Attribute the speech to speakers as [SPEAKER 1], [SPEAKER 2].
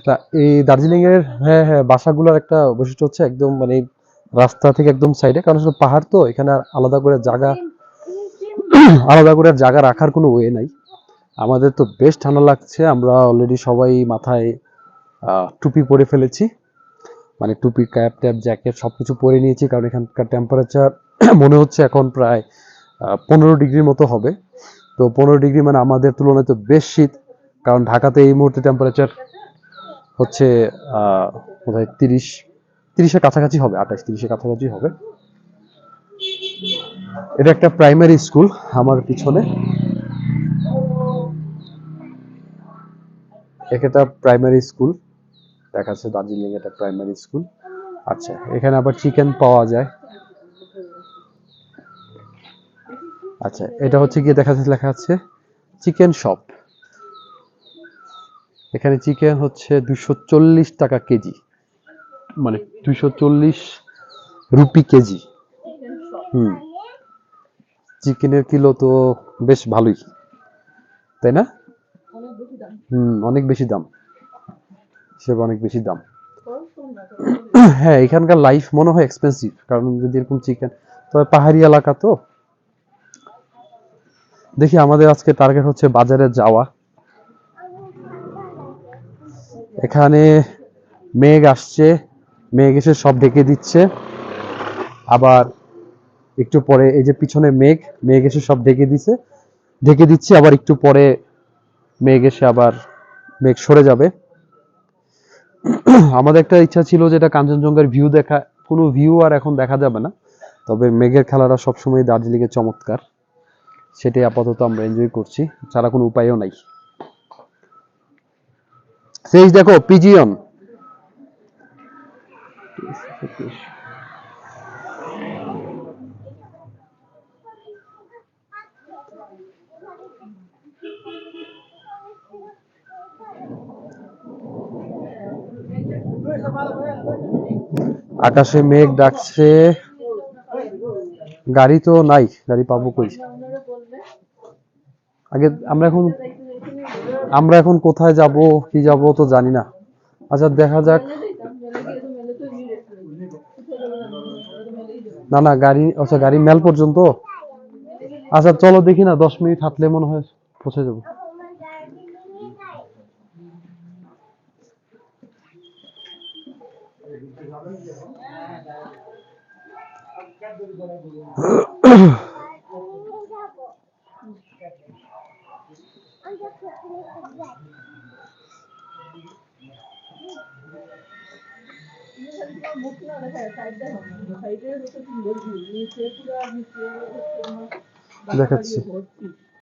[SPEAKER 1] তা এই দার্জিলিং এর হ্যাঁ হ্যাঁ বাসাগুলোর একটা বৈশিষ্ট্য হচ্ছে একদম মানে রাস্তা থেকে একদম সাইডে, কারণ শুধু পাহাড় তো এখানে আর আলাদা করে জায়গা রাখার কোনো ওয়ে নাই। আমাদের তো বেশ ঠান্ডা লাগছে, আমরা অলরেডি সবাই মাথায় টুপি পরে ফেলেছি, মানে টুপি ক্যাপ ট্যাপ জ্যাকেট সবকিছু পরে নিয়েছি, কারণ এখানকার টেম্পারেচার মনে হচ্ছে এখন প্রায় 15 ডিগ্রির মতো হবে। তো 15 ডিগ্রি মানে আমাদের তুলনায় তো বেশ শীত, কারণ ঢাকাতে এই মুহূর্তে টেম্পারেচার হচ্ছে বোধহয় 30-30-এর কাছাকাছি হবে, 28-30-এর কাছাকাছি হবে। এটা একটা প্রাইমারি স্কুল আমার পিছনে, একটা প্রাইমারি স্কুল দেখাচ্ছে, দার্জিলিং এটা প্রাইমারি স্কুল। আচ্ছা, এখানে আবার চিকেন পাওয়া যায়। আচ্ছা, এটা হচ্ছে গিয়ে লেখা আছে চিকেন শপ। এখানে চিকেন হচ্ছে 240 টাকা কেজি, মানে 240 রুপি কেজি। হুম, চিকেনের কিলো তো বেশ ভালোই, তাই না? অনেক বেশি দাম, সে অনেক বেশি দাম। হ্যাঁ, এখানকার লাইফ মনে হয় এক্সপেন্সিভ, কারণ যদি এরকম চিকেন, তবে পাহাড়ি এলাকা তো। দেখি, আমাদের আজকে টার্গেট হচ্ছে বাজারে যাওয়া। এখানে মেঘ আসছে, মেঘ এসে সব ঢেকে দিচ্ছে, আবার একটু পরে এই যে পিছনে মেঘ এসে সব ঢেকে দিচ্ছে, আবার একটু পরে মেঘ এসে আবার মেঘ সরে যাবে। আমাদের একটা ইচ্ছা ছিল যেটা কাঞ্চনজঙ্ঘার ভিউ দেখা, কোনো ভিউ আর এখন দেখা যাবে না, তবে মেঘের খেলাটা সবসময় দার্জিলিং এর চমৎকার, সেটাই আপাতত আমরা এনজয় করছি, ছাড়া কোনো উপায়ও নাই। সেই দেখো পিজিয়ন, আকাশে মেঘ ডাকছে, গাড়ি তো নাই, গাড়ি পাবো কই? আগে আমরা এখন কোথায় যাব কি যাব তো জানি না। আচ্ছা, দেখা যাক। না না, গাড়ি মেল পর্যন্ত। আচ্ছা চলো দেখি না, 10 মিনিট হাঁটলে মনে হয় পৌঁছে যাবো। দেখাচ্ছি।